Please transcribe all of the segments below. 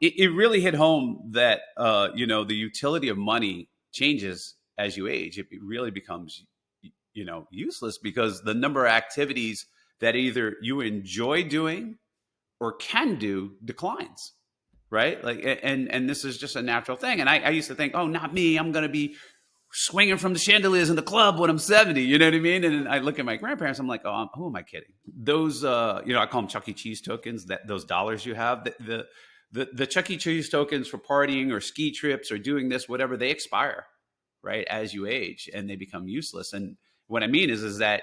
it really hit home that, the utility of money changes as you age. It really becomes, useless because the number of activities that either you enjoy doing or can do declines. Right. Like, and this is just a natural thing. And I used to think, oh, not me. I'm going to be swinging from the chandeliers in the club when I'm 70. You know what I mean? And I look at my grandparents. I'm like, oh, who am I kidding? Those, I call them Chuck E. Cheese tokens. That those dollars you have, the Chuck E. Cheese tokens for partying or ski trips or doing this, whatever, they expire, right, as you age, and they become useless. And what I mean is that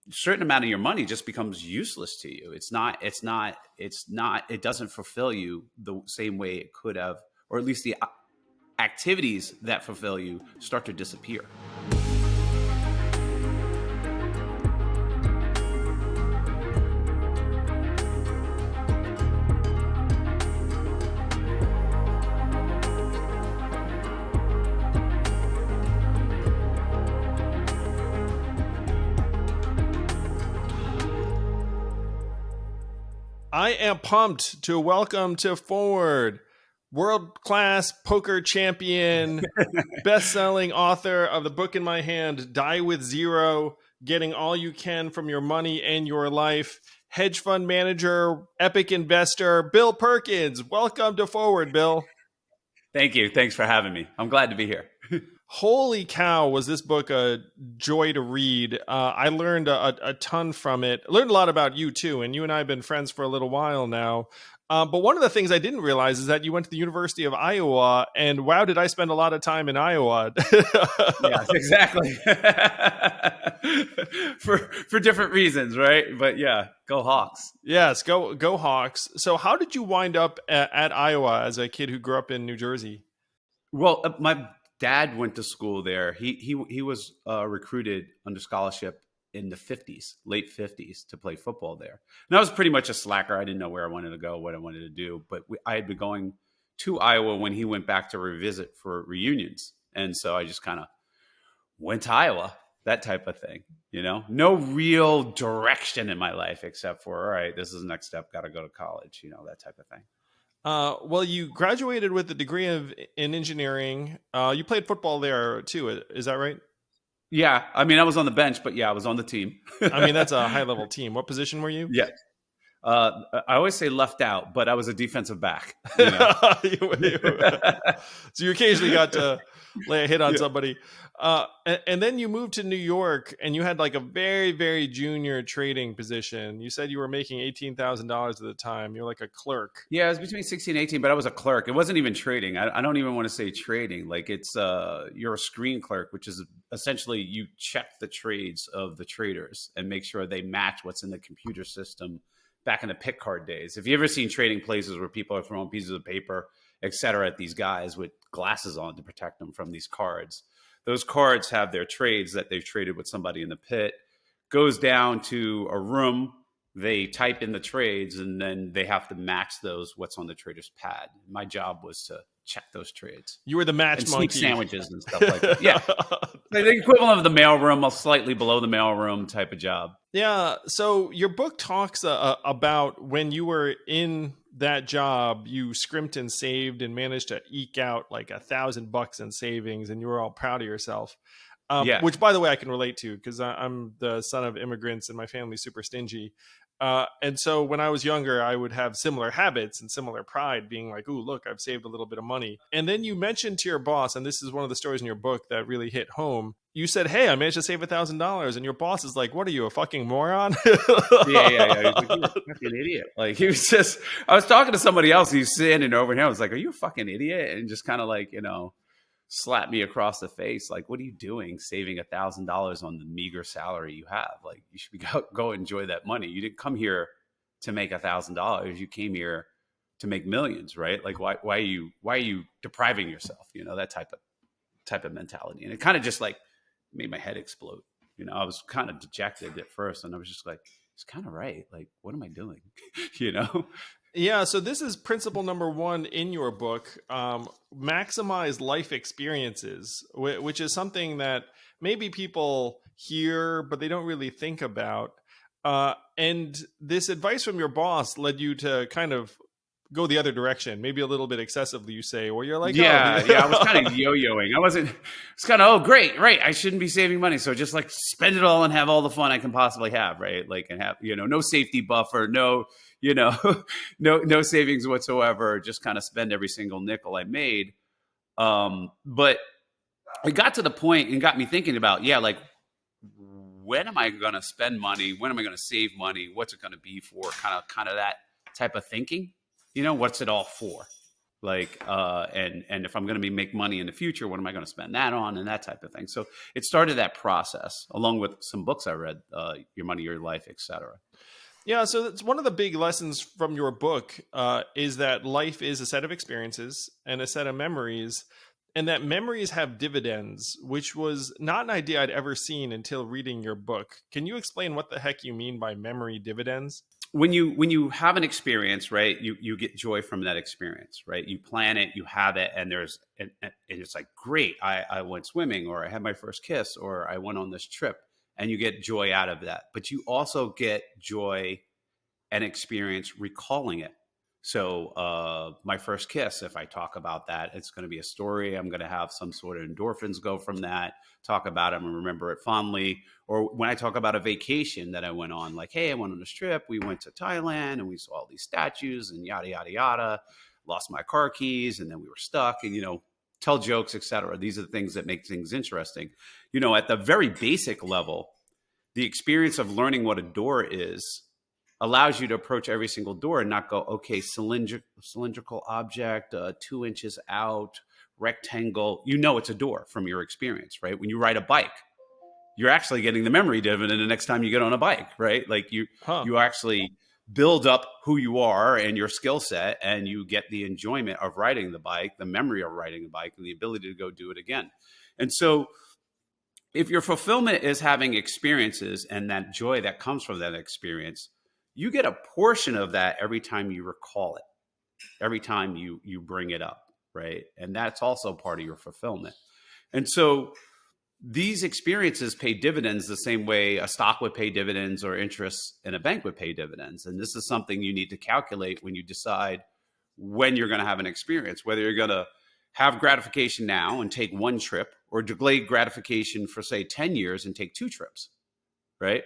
a certain amount of your money just becomes useless to you. It doesn't fulfill you the same way it could have, or at least the activities that fulfill you start to disappear. I am pumped to welcome to Forward world-class poker champion, best-selling author of the book in my hand, Die with Zero, Getting All You Can from Your Money and Your Life, hedge fund manager, epic investor, Bill Perkins. Welcome to Forward, Bill. Thank you. Thanks for having me. I'm glad to be here. Holy cow, was this book a joy to read. I learned a ton from it. I learned a lot about you, too, and you and I have been friends for a little while now. But one of the things I didn't realize is that you went to the University of Iowa, and wow, did I spend a lot of time in Iowa. Yes, exactly. for different reasons, right? But yeah, go Hawks. Yes, go Hawks. So how did you wind up at Iowa as a kid who grew up in New Jersey? Well, my dad went to school there. He was recruited under scholarship in the late 50s to play football there. And I was pretty much a slacker. I didn't know where I wanted to go, what I wanted to do. But I had been going to Iowa when he went back to revisit for reunions. And so I just kind of went to Iowa, that type of thing. No real direction in my life except for, all right, this is the next step. Got to go to college, that type of thing. Well, you graduated with a degree in engineering. You played football there too. Is that right? Yeah. I mean, I was on the bench, but yeah, I was on the team. I mean, that's a high level team. What position were you? Yeah. I always say left out, but I was a defensive back. So you occasionally got to lay a hit on somebody. And then you moved to New York and you had like a very, very junior trading position. You said you were making $18,000 at the time. You're like a clerk. Yeah, it was between 16 and 18, but I was a clerk. It wasn't even trading. I don't even want to say trading. Like it's you're a screen clerk, which is essentially you check the trades of the traders and make sure they match what's in the computer system. Back in the pick card days, if you ever seen trading places where people are throwing pieces of paper, et cetera, at these guys with glasses on to protect them from these cards, those cards have their trades that they've traded with somebody in the pit, goes down to a room, they type in the trades, and then they have to match what's on the trader's pad. My job was to check those trades. You were the match and monkey. Sandwiches and stuff like that. Yeah. Like the equivalent of the mailroom, slightly below the mailroom type of job. Yeah. So your book talks about when you were in that job, you scrimped and saved and managed to eke out like $1,000 in savings, and you were all proud of yourself. Which, by the way, I can relate to because I'm the son of immigrants and my family's super stingy. And so when I was younger, I would have similar habits and similar pride, being like, ooh, look, I've saved a little bit of money. And then you mentioned to your boss, and this is one of the stories in your book that really hit home. You said, hey, I managed to save $1,000. And your boss is like, what are you, a fucking moron? Yeah. He's like, you're a fucking idiot. Like he was just, I was talking to somebody else. He's standing over here. I was like, are you a fucking idiot? And just kind of like, slap me across the face. Like, what are you doing saving $1,000 on the meager salary you have? Like, you should be go enjoy that money. You didn't come here to make $1,000. You came here to make millions, right? Like, why are you depriving yourself? That type of mentality. And it kind of just like made my head explode. I was kind of dejected at first, and I was just like, it's kind of right. Like, what am I doing? Yeah, so this is principle number 1 in your book, maximize life experiences, which is something that maybe people hear, but they don't really think about. And this advice from your boss led you to kind of go the other direction, maybe a little bit excessively, you say, or you're like, oh, Yeah, yeah, I was kind of yo-yoing. I wasn't. It's kind of, oh, great, right. I shouldn't be saving money, so just like spend it all and have all the fun I can possibly have, right? Like, and have no safety buffer, no, no savings whatsoever. Just kind of spend every single nickel I made. But it got to the point and got me thinking about, yeah, like when am I going to spend money? When am I going to save money? What's it going to be for? Kind of that type of thinking. What's it all for? Like and if I'm going to be make money in the future, what am I going to spend that on, and that type of thing. So it started that process along with some books I read, Your Money, Your Life, etc. Yeah, so that's one of the big lessons from your book, is that life is a set of experiences and a set of memories, and that memories have dividends, which was not an idea I'd ever seen until reading your book. Can you explain what the heck you mean by memory dividends? When you have an experience, right, you get joy from that experience, right? You plan it, you have it, and and it's like, great, I went swimming, or I had my first kiss, or I went on this trip, and you get joy out of that. But you also get joy and experience recalling it. So my first kiss, if I talk about that, it's going to be a story. I'm going to have some sort of endorphins go from that, talk about it and remember it fondly. Or when I talk about a vacation that I went on, like, hey, I went on this trip. We went to Thailand and we saw all these statues and yada, yada, yada. Lost my car keys and then we were stuck and, tell jokes, etc. These are the things that make things interesting. At the very basic level, the experience of learning what a door is allows you to approach every single door and not go, okay, cylindrical object, 2 inches out, rectangle. It's a door from your experience, right? When you ride a bike, you're actually getting the memory dividend the next time you get on a bike, right? Like Huh. you actually build up who you are and your skill set, and you get the enjoyment of riding the bike, the memory of riding the bike, and the ability to go do it again. And so if your fulfillment is having experiences and that joy that comes from that experience, you get a portion of that every time you recall it, every time you bring it up, right? And that's also part of your fulfillment. And so these experiences pay dividends the same way a stock would pay dividends or interest in a bank would pay dividends. And this is something you need to calculate when you decide when you're going to have an experience, whether you're going to have gratification now and take one trip, or delay gratification for, say, 10 years and take two trips, right?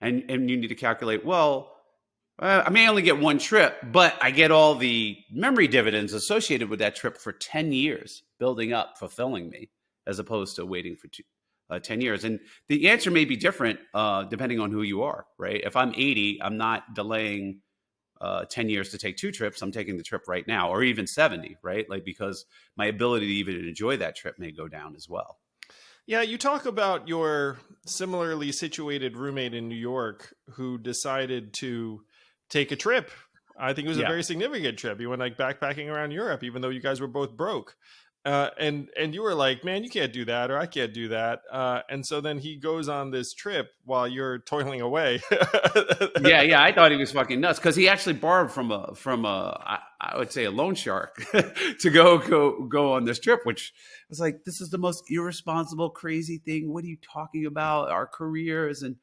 And you need to calculate, well, I may only get one trip, but I get all the memory dividends associated with that trip for 10 years, building up, fulfilling me, as opposed to waiting for 10 years. And the answer may be different depending on who you are, right? If I'm 80, I'm not delaying 10 years to take two trips. I'm taking the trip right now, or even 70, right? Like, because my ability to even enjoy that trip may go down as well. Yeah, you talk about your similarly situated roommate in New York who decided to take a trip. I think it was a Yeah. very significant trip. He went like backpacking around Europe, even though you guys were both broke. And you were like, man, you can't do that, or I can't do that. And so then he goes on this trip while you're toiling away. Yeah, yeah, I thought he was fucking nuts because he actually borrowed from I would say a loan shark to go on this trip, which was like, this is the most irresponsible, crazy thing. What are you talking about? Our careers, and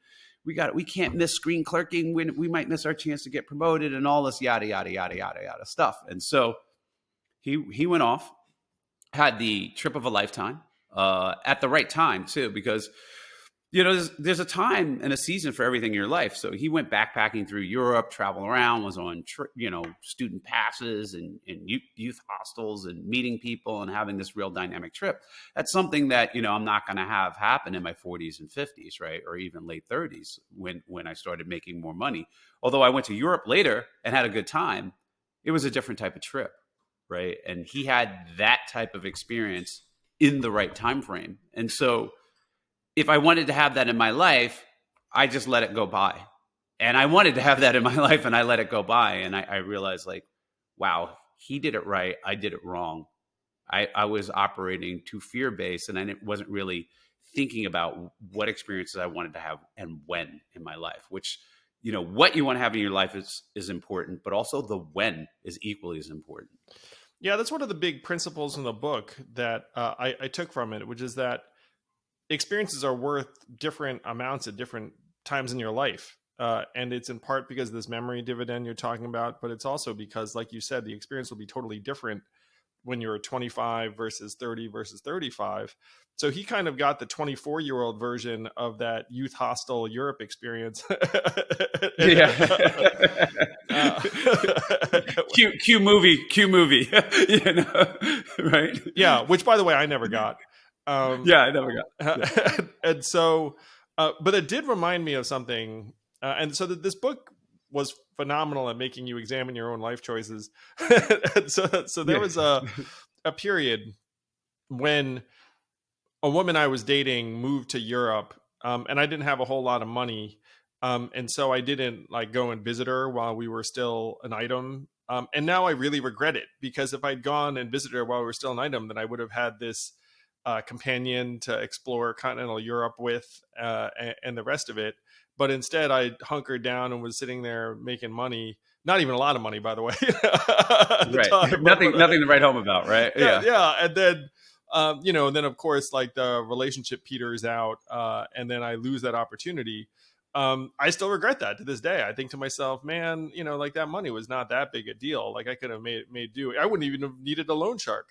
we can't miss screen clerking when we might miss our chance to get promoted and all this yada yada yada yada yada stuff. And so he went off, had the trip of a lifetime, at the right time too, because there's a time and a season for everything in your life. So he went backpacking through Europe, traveling around, was on student passes and youth hostels and meeting people and having this real dynamic trip. That's something that I'm not going to have happen in my 40s and 50s, right, or even late 30s when I started making more money. Although I went to Europe later and had a good time, it was a different type of trip, right? And he had that type of experience in the right time frame, and so if I wanted to have that in my life, I just let it go by. And I wanted to have that in my life and I let it go by. And I realized, like, wow, he did it right. I did it wrong. I was operating too fear based and I wasn't really thinking about what experiences I wanted to have and when in my life, which, what you want to have in your life is important, but also the when is equally as important. Yeah, that's one of the big principles in the book that I took from it, which is that experiences are worth different amounts at different times in your life. And it's in part because of this memory dividend you're talking about, but it's also because, like you said, the experience will be totally different when you're 25 versus 30 versus 35. So he kind of got the 24-year-old version of that youth hostel Europe experience. Yeah. uh, Q movie, you know, right? yeah, which by the way, I never got. Yeah, I never got. Yeah. And so, but it did remind me of something. And so that this book was phenomenal at making you examine your own life choices. And so there Yeah. was a period when a woman I was dating moved to Europe, and I didn't have a whole lot of money, and so I didn't like go and visit her while we were still an item. And now I really regret it, because if I'd gone and visited her while we were still an item, then I would have had this companion to explore continental Europe with, and the rest of it. But instead, I hunkered down and was sitting there making money. Not even a lot of money, by the way, at the Right. time. Nothing to write home about, right? Yeah, Yeah. yeah. And then and then of course, like the relationship peters out, and then I lose that opportunity. I still regret that to this day. I think to myself, man, like that money was not that big a deal. Like I could have made do. I wouldn't even have needed a loan shark.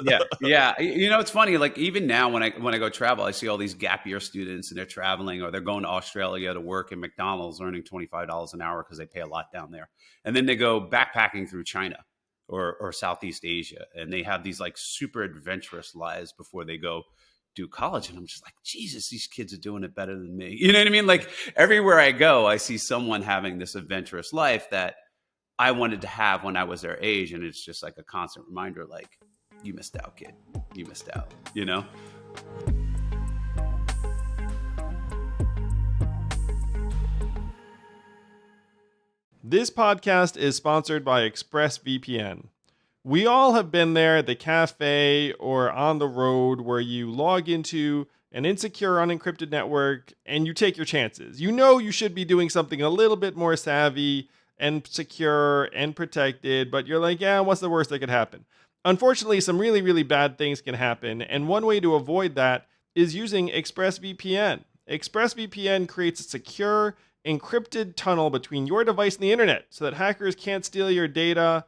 Yeah, yeah. It's funny. Like even now, when I go travel, I see all these gap year students, and they're traveling, or they're going to Australia to work at McDonald's, earning $25 an hour because they pay a lot down there, and then they go backpacking through China or Southeast Asia, and they have these like super adventurous lives before they go do college. And I'm just like, Jesus, these kids are doing it better than me. You know what I mean? Like everywhere I go, I see someone having this adventurous life that I wanted to have when I was their age. And it's just like a constant reminder, like, you missed out, kid. You missed out, you know? This podcast is sponsored by ExpressVPN. We all have been there at the cafe or on the road where you log into an insecure, unencrypted network and you take your chances. You know you should be doing something a little bit more savvy and secure and protected, but you're like, yeah, what's the worst that could happen? Unfortunately, some really, really bad things can happen, and one way to avoid that is using ExpressVPN. ExpressVPN creates a secure, encrypted tunnel between your device and the internet so that hackers can't steal your data.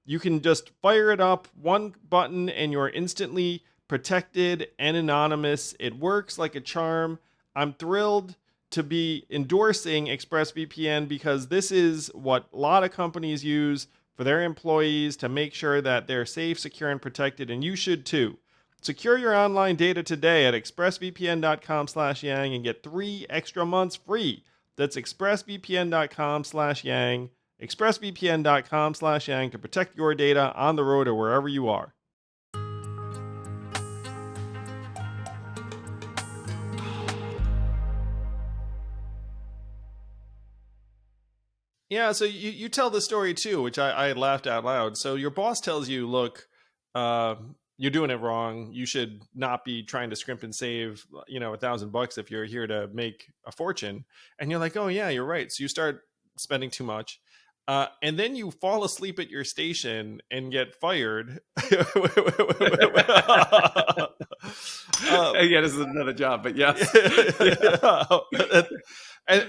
You can just fire it up, one button, and you're instantly protected and anonymous. It works like a charm. I'm thrilled to be endorsing ExpressVPN because this is what a lot of companies use for their employees to make sure that they're safe, secure, and protected, and you should too. Secure your online data today at expressvpn.com/yang and get 3 extra months free. That's expressvpn.com/yang. expressvpn.com/yang to protect your data on the road or wherever you are. Yeah, so you tell the story too, which I laughed out loud. So your boss tells you, look, you're doing it wrong. You should not be trying to scrimp and save, $1,000 if you're here to make a fortune. And you're like, oh yeah, you're right. So you start spending too much. And then you fall asleep at your station and get fired. Yeah, this is another job, but yes.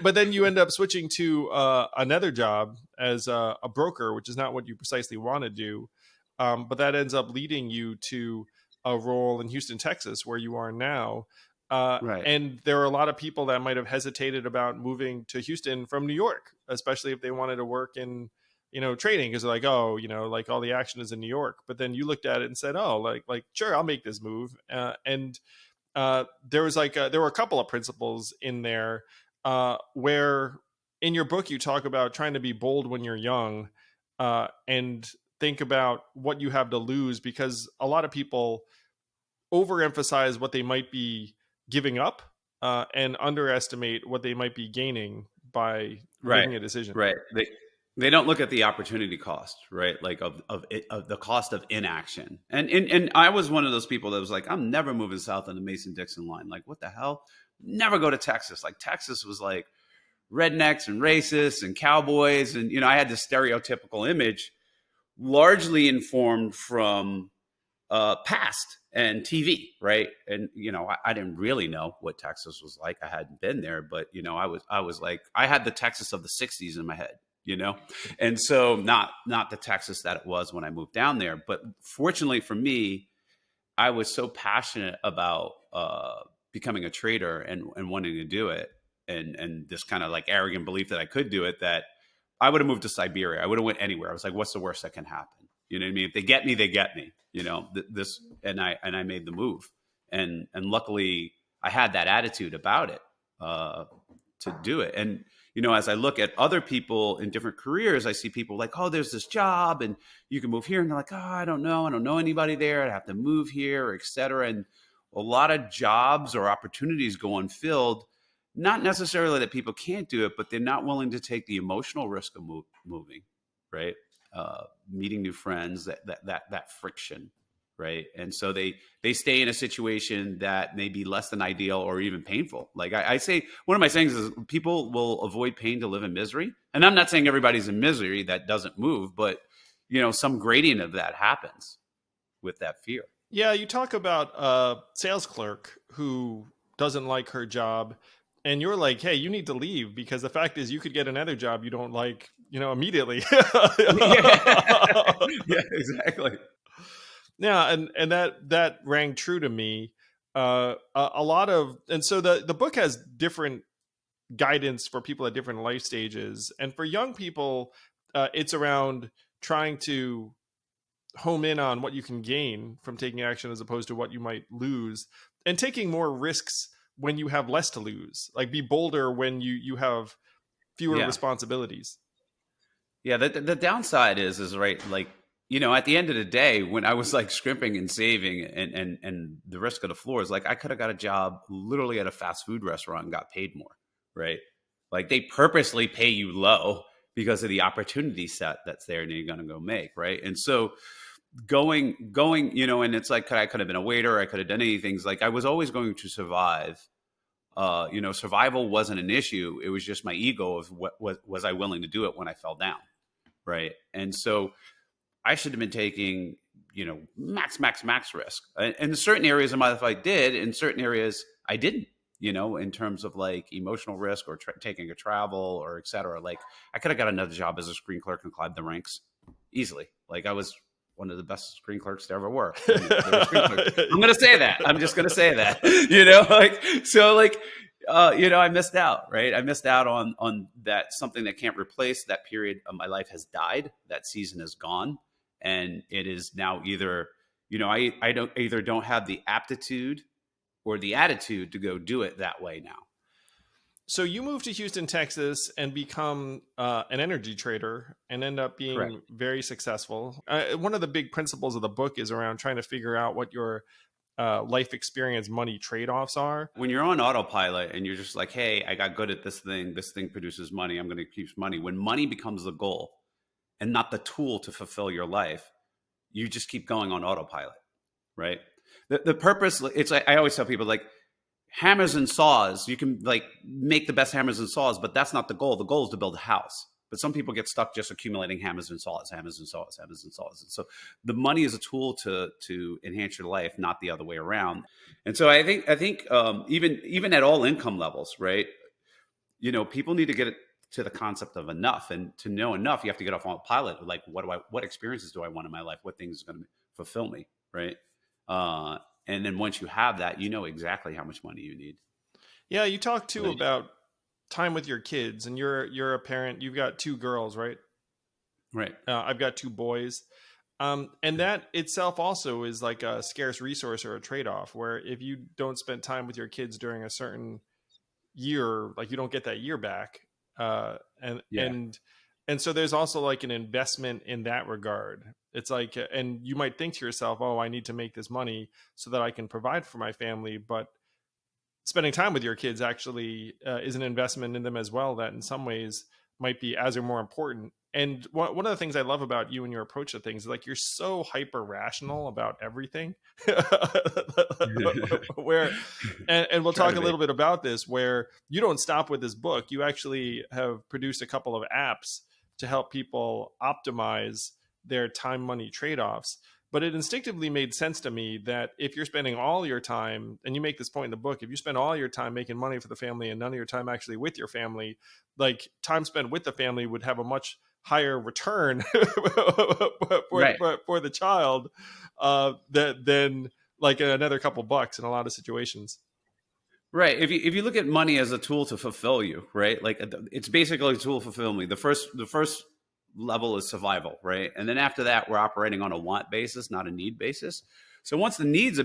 But then you end up switching to another job as a broker, which is not what you precisely want to do. But that ends up leading you to a role in Houston, Texas, where you are now. Right. And there are a lot of people that might have hesitated about moving to Houston from New York, especially if they wanted to work in, trading, because they're like, oh, like all the action is in New York. But then you looked at it and said, oh, like sure, I'll make this move. And there was there were a couple of principles in there where in your book you talk about trying to be bold when you're young, and think about what you have to lose, because a lot of people overemphasize what they might be giving up, and underestimate what they might be gaining by Right. making a decision. Right. They don't look at the opportunity cost, right? Like of the cost of inaction. And I was one of those people that was like, I'm never moving south on the Mason-Dixon line. Like, what the hell? Never go to Texas. Like Texas was like rednecks and racists and cowboys. And, I had this stereotypical image largely informed from past and TV, right? And I didn't really know what Texas was like. I hadn't been there, but I was like, I had the Texas of the '60s in my head, and so not the Texas that it was when I moved down there. But fortunately for me, I was so passionate about becoming a trader and wanting to do it, and this kind of like arrogant belief that I could do it, that I would have moved to Siberia. I would have went anywhere. I was like, what's the worst that can happen? You know what I mean? If they get me, they get me. This, and I made the move, and luckily I had that attitude about it to do it. And as I look at other people in different careers, I see people like, oh, there's this job, and you can move here, and they're like, oh, I don't know anybody there. I have to move here, et cetera. And a lot of jobs or opportunities go unfilled. Not necessarily that people can't do it, but they're not willing to take the emotional risk of moving, right? Meeting new friends, that friction, right? And so they stay in a situation that may be less than ideal or even painful. Like I say, one of my sayings is people will avoid pain to live in misery. And I'm not saying everybody's in misery that doesn't move, but some gradient of that happens with that fear. Yeah, you talk about a sales clerk who doesn't like her job, and you're like, hey, you need to leave because the fact is you could get another job you don't like, immediately. Yeah, yeah, exactly. Yeah, and that rang true to me. A lot of, and so the book has different guidance for people at different life stages, and for young people, it's around trying to home in on what you can gain from taking action as opposed to what you might lose, and taking more risks when you have less to lose. Like be bolder when you have fewer Yeah. responsibilities. Yeah, the downside is right, like, at the end of the day, when I was like scrimping and saving and the risk of the floor is like, I could have got a job literally at a fast food restaurant and got paid more, right? Like they purposely pay you low because of the opportunity set that's there and you're going to go make, right? And so going, and it's like, I could have been a waiter, I could have done anything. It's like I was always going to survive. Survival wasn't an issue. It was just my ego of what was I willing to do it when I fell down, right? And so I should have been taking, max risk. And in certain areas of my life I did, in certain areas I didn't, in terms of like emotional risk or taking a travel or et cetera. Like I could have got another job as a screen clerk and climbed the ranks easily. Like I was one of the best screen clerks there ever were. I'm going to say that. I'm just going to say that, I missed out, right? I missed out on that, something that can't replace. That period of my life has died. That season is gone. And it is now either, I don't have the aptitude or the attitude to go do it that way now. So you move to Houston, Texas, and become an energy trader, and end up Correct. being very successful. One of the big principles of the book is around trying to figure out what your life experience money trade-offs are. When you're on autopilot and you're just like, hey, I got good at this thing produces money, I'm going to keep money. When money becomes the goal and not the tool to fulfill your life, you just keep going on autopilot, right? The purpose, it's like, I always tell people, like, hammers and saws, you can like make the best hammers and saws, but that's not the goal. The goal is to build a house. But some people get stuck just accumulating hammers and saws. And so the money is a tool to enhance your life, not the other way around. And so I think even at all income levels, right? People need to get to the concept of enough, and to know enough, you have to get off on a pilot. Like, what experiences do I want in my life? What things are going to fulfill me, right? And then once you have that, you know exactly how much money you need. Yeah, you talk too about time with your kids, and you're a parent. You've got two girls, right? Right. I've got two boys. And that itself also is like a scarce resource or a trade-off, where if you don't spend time with your kids during a certain year, like you don't get that year back. And Yeah. and so there's also like an investment in that regard. It's like, and you might think to yourself, oh, I need to make this money so that I can provide for my family. But spending time with your kids actually is an investment in them as well, that in some ways might be as or more important. And one of the things I love about you and your approach to things is like you're so hyper rational about everything. Where, and we'll talk a little bit about this, where you don't stop with this book. You actually have produced a couple of apps to help people optimize their time money trade-offs. But it instinctively made sense to me that if you're spending all your time, and you make this point in the book, if you spend all your time making money for the family and none of your time actually with your family, like time spent with the family would have a much higher return Right. for the child than like another couple bucks in a lot of situations. Right. If you look at money as a tool to fulfill you, right? Like it's basically a tool to fulfill me. The first level is survival, right? And then after that, we're operating on a want basis, not a need basis. So once the needs are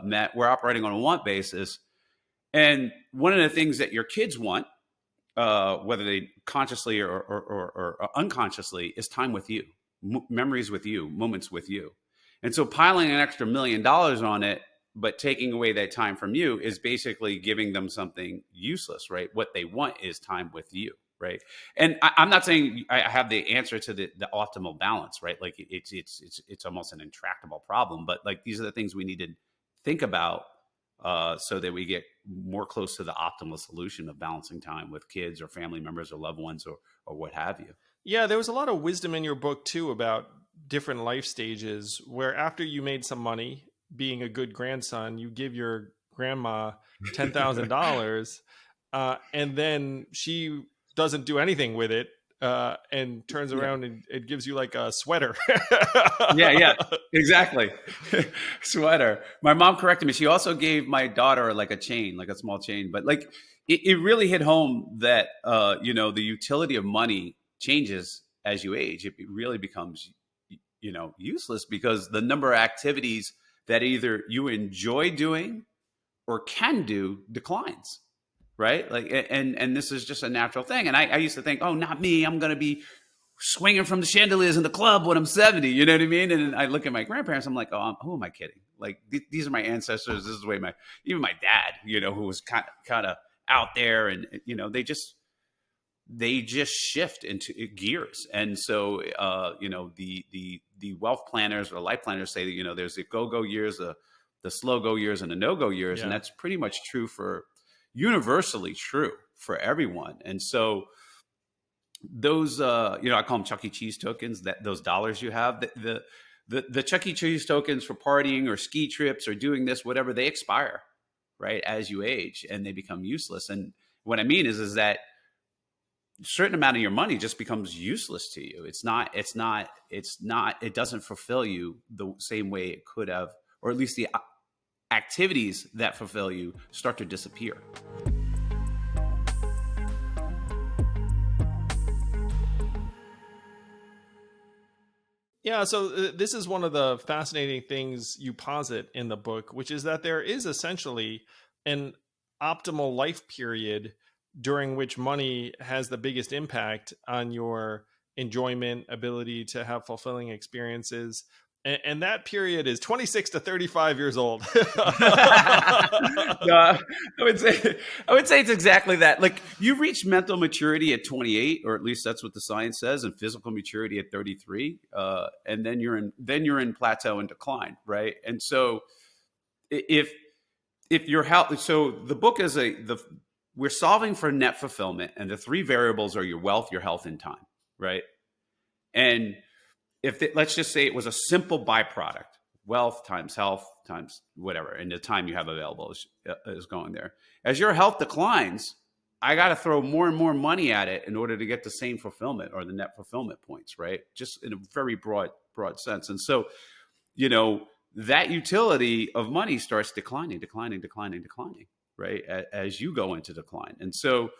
met, we're operating on a want basis. And one of the things that your kids want, whether they consciously or unconsciously, is time with you, memories with you, moments with you. And so piling an extra $1 million on it, but taking away that time from you is basically giving them something useless, right? What they want is time with you, right? And I'm not saying I have the answer to the optimal balance, right? Like it's almost an intractable problem, but like these are the things we need to think about so that we get more close to the optimal solution of balancing time with kids or family members or loved ones or what have you. Yeah, there was a lot of wisdom in your book too about different life stages where after you made some money being a good grandson, you give your grandma $10,000 and then she doesn't do anything with it and turns Yeah. around and it gives you like a sweater. Yeah, yeah, exactly. Sweater. My mom corrected me. She also gave my daughter like a chain, like a small chain. But like it really hit home that the utility of money changes as you age. It really becomes useless because the number of activities that either you enjoy doing or can do declines. Right. Like and this is just a natural thing. And I used to think, oh, not me. I'm gonna be swinging from the chandeliers in the club when I'm 70. You know what I mean? And I look at my grandparents. I'm like, oh, who am I kidding? Like these are my ancestors. This is the way even my dad, who was kind of out there, and they just shift into gears. And so the wealth planners or life planners say that there's the go years, the slow go years, and the no go years, and Yeah. that's pretty much true for universally true for everyone. And so those I call them Chuck E. Cheese tokens, that those dollars you have, the Chuck E. Cheese tokens for partying or ski trips or doing this, whatever, they expire, right, as you age, and they become useless. And what I mean is that a certain amount of your money just becomes useless to you. It doesn't fulfill you the same way it could have, or at least the activities that fulfill you start to disappear. Yeah, so this is one of the fascinating things you posit in the book, which is that there is essentially an optimal life period during which money has the biggest impact on your enjoyment, ability to have fulfilling experiences. And that period is 26 to 35 years old. No, I would say it's exactly that. Like you reach mental maturity at 28, or at least that's what the science says, and physical maturity at 33, and then you're in plateau and decline, right? And so if your health, so the book is we're solving for net fulfillment, and the three variables are your wealth, your health, and time, right? And let's just say it was a simple byproduct, wealth times health times whatever, and the time you have available is going there. As your health declines, I got to throw more and more money at it in order to get the same fulfillment or the net fulfillment points, right? Just in a very broad sense. And so, that utility of money starts declining, right? As you go into decline. And so,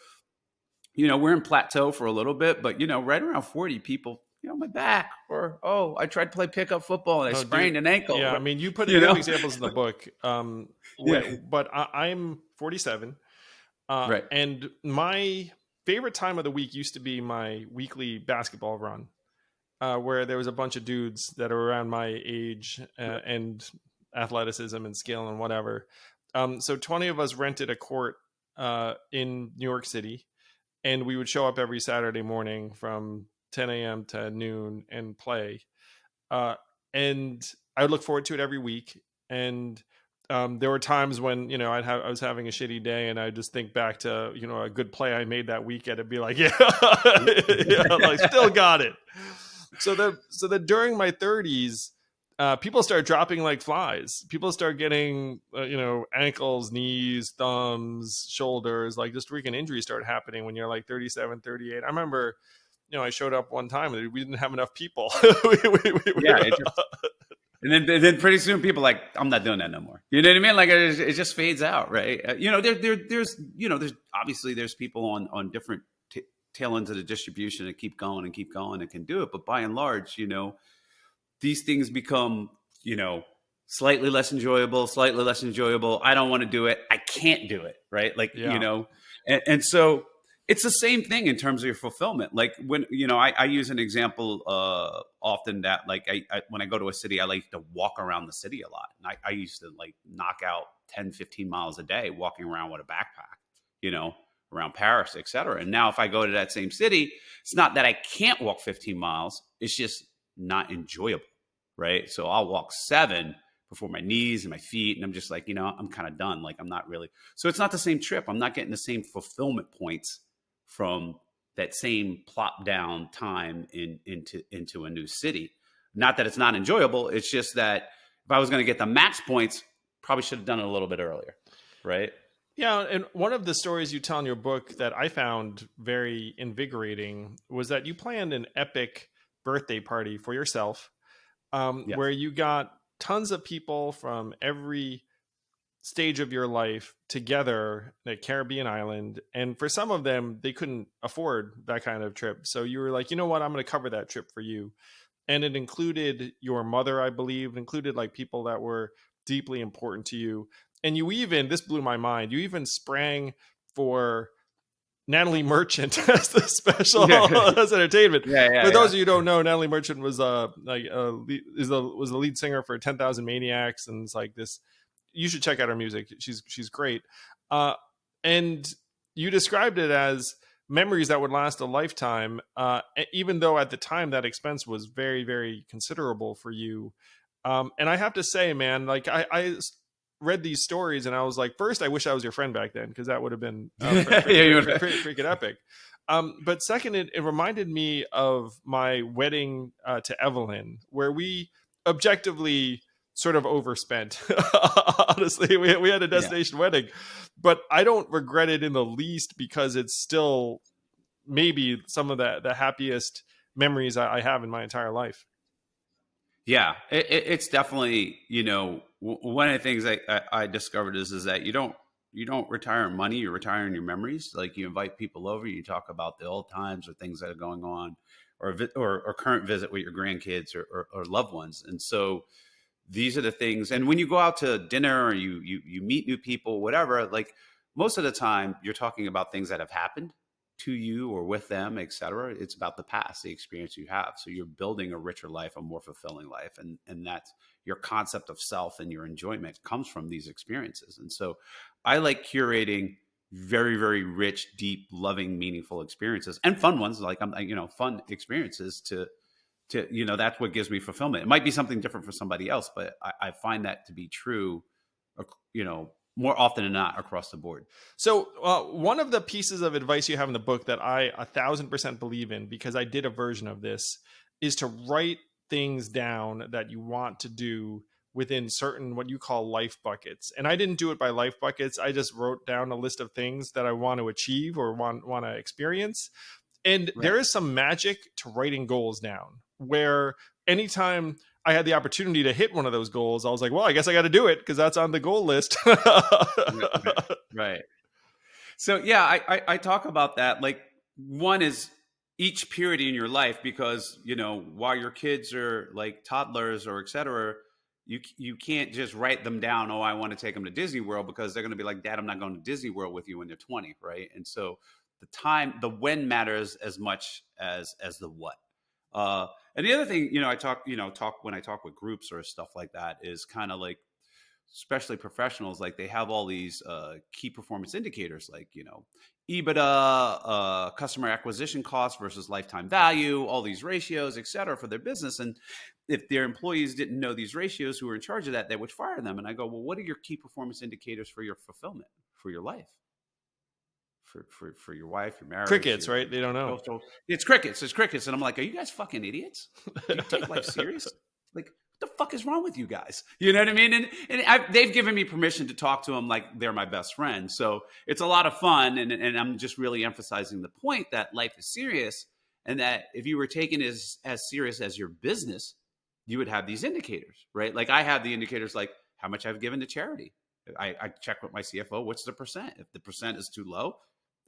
we're in plateau for a little bit, but, right around 40, people, my back, or, oh, I tried to play pickup football and I Oh, sprained dude. an ankle. Yeah, I mean, you put You good know? examples in the book. Yeah. But I'm 47. Right. And my favorite time of the week used to be my weekly basketball run, where there was a bunch of dudes that are around my age and athleticism and skill and whatever. So 20 of us rented a court in New York City, and we would show up every Saturday morning from 10 a.m. to noon and play. And I would look forward to it every week. And there were times when, I was having a shitty day and I just think back to, a good play I made that weekend and be like, yeah, yeah, like still got it. So that during my 30s, people start dropping like flies. People start getting ankles, knees, thumbs, shoulders, like just freaking injuries start happening when you're like 37, 38. I remember, I showed up one time and we didn't have enough people. Yeah, it just and then pretty soon people are like, I'm not doing that no more. You know what I mean? Like it just fades out, right? There's obviously there's people on different tail ends of the distribution that keep going and can do it, but by and large, these things become, slightly less enjoyable, slightly less enjoyable. I don't want to do it. I can't do it. Right. Like, Yeah. and so it's the same thing in terms of your fulfillment. Like when, I use an example often that like when I go to a city, I like to walk around the city a lot. And I used to like knock out 10, 15 miles a day walking around with a backpack, you know, around Paris, et cetera. And now if I go to that same city, it's not that I can't walk 15 miles. It's just not enjoyable. Right. So I'll walk 7 before my knees and my feet. And I'm just like, I'm kind of done. Like I'm not really. So it's not the same trip. I'm not getting the same fulfillment points from that same plop down time into a new city. Not that it's not enjoyable. It's just that if I was going to get the max points, probably should have done it a little bit earlier. Right. Yeah, and one of the stories you tell in your book that I found very invigorating was that you planned an epic birthday party for yourself, Yes. where you got tons of people from every stage of your life together at a Caribbean island. And for some of them, they couldn't afford that kind of trip. So you were like, you know what, I'm going to cover that trip for you. And it included your mother, I believe, it included like people that were deeply important to you. And you even, this blew my mind, you even sprang for Natalie Merchant as the special Yeah. as entertainment. Yeah. For Yeah. those Yeah. of you who don't know, Natalie Merchant was was the lead singer for 10,000 Maniacs, and it's like this. You should check out her music. She's great. Uh, and you described it as memories that would last a lifetime, even though at the time that expense was very, very considerable for you. And I have to say, man, like I read these stories and I was like, first, I wish I was your friend back then because that would have been freaking epic. But second, it reminded me of my wedding to Evelyn, where we objectively sort of overspent. Honestly, we had a Yeah. destination wedding, but I don't regret it in the least because it's still maybe some of the happiest memories I have in my entire life. Yeah, it's definitely one of the things I discovered is that you don't retire in money, you're retiring your memories. Like you invite people over, you talk about the old times or things that are going on, or current visit with your grandkids or loved ones. And so these are the things. And when you go out to dinner or you meet new people, whatever, like most of the time you're talking about things that have happened to you or with them, et cetera. It's about the past, the experience you have. So you're building a richer life, a more fulfilling life. And that's your concept of self and your enjoyment comes from these experiences. And so I like curating very, very rich, deep, loving, meaningful experiences and fun ones, like fun experiences to that's what gives me fulfillment. It might be something different for somebody else, but I find that to be true, more often than not across the board. So, one of the pieces of advice you have in the book that I 1,000% believe in, because I did a version of this, is to write things down that you want to do within certain what you call life buckets. And I didn't do it by life buckets. I just wrote down a list of things that I want to achieve or want to experience. And there Right. is some magic to writing goals down where anytime I had the opportunity to hit one of those goals, I was like, well, I guess I got to do it because that's on the goal list. Right. Right. So yeah, I talk about that. Like one is each period in your life, because while your kids are like toddlers or et cetera, you can't just write them down. Oh, I want to take them to Disney World, because they're going to be like, Dad, I'm not going to Disney World with you when they're 20, right? And so the when matters as much as the what. And the other thing, I talk when I talk with groups or stuff like that, is kind of like, especially professionals, like they have all these key performance indicators, like EBITDA, customer acquisition cost versus lifetime value, all these ratios, et cetera, for their business. And if their employees didn't know these ratios, who were in charge of that, they would fire them. And I go, well, what are your key performance indicators for your fulfillment, for your life, for your wife, your marriage, Crickets, right? They don't know. social. It's crickets. It's crickets. And I'm like, are you guys fucking idiots? Do you take life serious? Like, what the fuck is wrong with you guys? You know what I mean? And they've given me permission to talk to them like they're my best friend. So it's a lot of fun. And I'm just really emphasizing the point that life is serious, and that if you were taken as serious as your business, you would have these indicators, right? Like I have the indicators like how much I've given to charity. I check with my CFO, what's the percent? If the percent is too low,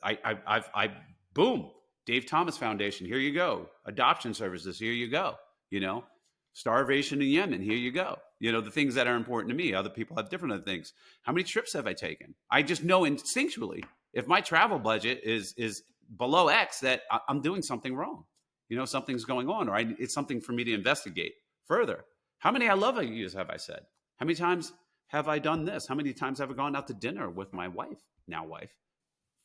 I boom, Dave Thomas Foundation, here you go. Adoption services, here you go. You know, starvation in Yemen, here you go. You know, the things that are important to me. Other people have different things. How many trips have I taken? I just know instinctually if my travel budget is below X, that I'm doing something wrong. You know, something's going on, or it's something for me to investigate further. How many I love yous have I said? How many times have I done this? How many times have I gone out to dinner with my wife, now wife?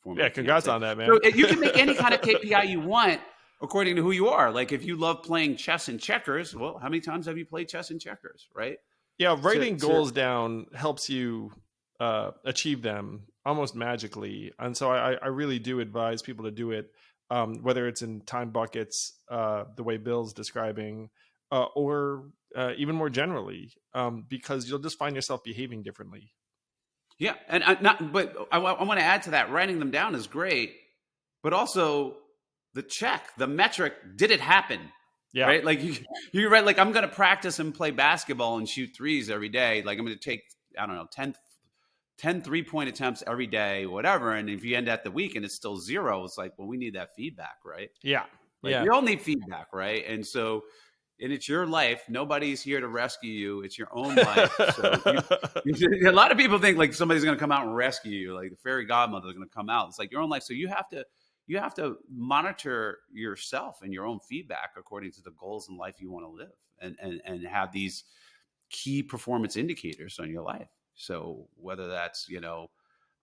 Yeah, congrats on that, man. So you can make any kind of KPI you want according to who you are. Like if you love playing chess and checkers, well, how many times have you played chess and checkers, right? Yeah, writing goals down helps you achieve them almost magically. And so I really do advise people to do it, whether it's in time buckets, the way Bill's describing, or even more generally, because you'll just find yourself behaving differently. Yeah, and I want to add to that. Writing them down is great, but also the check, the metric. Did it happen? Yeah, right. Like you write, like I'm going to practice and play basketball and shoot threes every day. Like I'm going to take, I don't know, 10 3-point attempts every day, whatever. And if you end at the week and it's still 0, it's like, well, we need that feedback, right? Yeah, like, we all need feedback, right? And so. And it's your life. Nobody's here to rescue you. It's your own life. So a lot of people think like somebody's going to come out and rescue you, like the fairy godmother is going to come out. It's like your own life. So you have to monitor yourself and your own feedback according to the goals in life you want to live, and have these key performance indicators on your life. So whether that's, you know,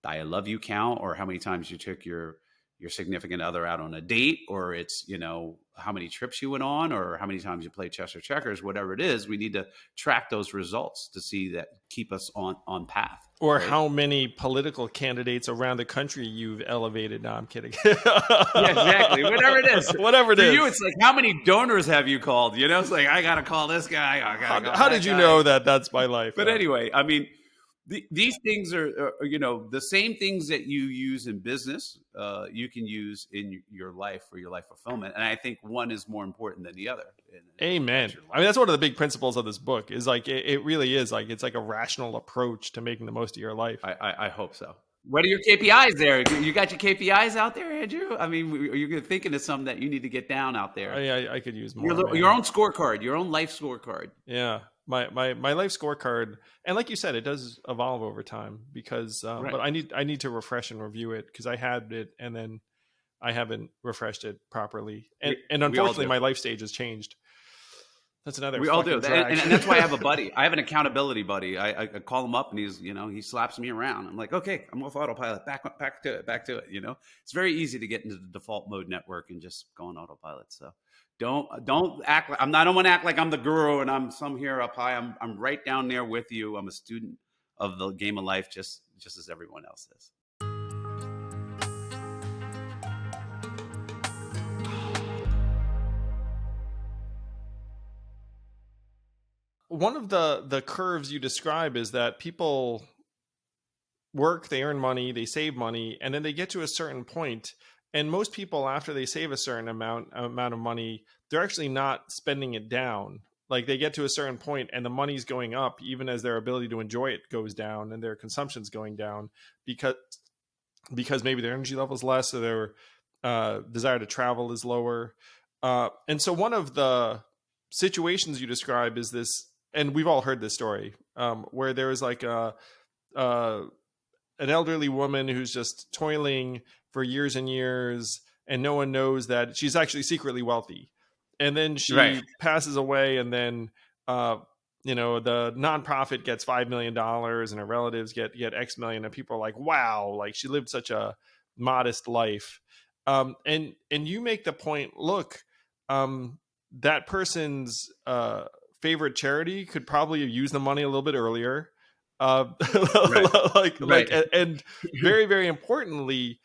the I love you count, or how many times you took your significant other out on a date, or it's, you know, how many trips you went on, or how many times you played chess or checkers, whatever it is, we need to track those results to see that keep us on path. Or right? how many political candidates around the country you've elevated. No, I'm kidding. Yeah, exactly. Whatever it is. Whatever it is. For you, it's like, how many donors have you called? You know, it's like, I got to call this guy. How did you know that that's my life? But anyway, I mean, these things are, you know, the same things that you use in business, you can use in your life for your life fulfillment. And I think one is more important than the other. Amen. I mean, that's one of the big principles of this book is like, it really is like, it's like a rational approach to making the most of your life. I hope so. What are your KPIs there? You got your KPIs out there, Andrew? I mean, you're thinking of something that you need to get down out there. I could use more. Your own scorecard, your own life scorecard. Yeah. My life scorecard, and like you said, it does evolve over time because, right. But I need to refresh and review it because I had it and then I haven't refreshed it properly, and unfortunately my life stage has changed. That's another. We all do, and that's why I have a buddy. I have an accountability buddy. I call him up, and he's, you know, he slaps me around. I'm like, okay, I'm off autopilot. Back to it. You know, it's very easy to get into the default mode network and just go on autopilot. So don't act like I don't want to act like I'm the guru and I'm some here up high. I'm right down there with you. I'm a student of the game of life, just as everyone else is. One of the curves you describe is that people work, they earn money, they save money, and then they get to a certain point. And most people, after they save a certain amount of money, they're actually not spending it down. Like they get to a certain point and the money's going up, even as their ability to enjoy it goes down and their consumption's going down because maybe their energy level is less or their desire to travel is lower. And so one of the situations you describe is this, and we've all heard this story, where there is like an elderly woman who's just toiling for years and years, and no one knows that she's actually secretly wealthy. And then she passes away, and then you know, the nonprofit gets $5 million, and her relatives get X million, and people are like, "Wow, like she lived such a modest life." And you make the point, look, that person's favorite charity could probably use the money a little bit earlier. And very, very importantly,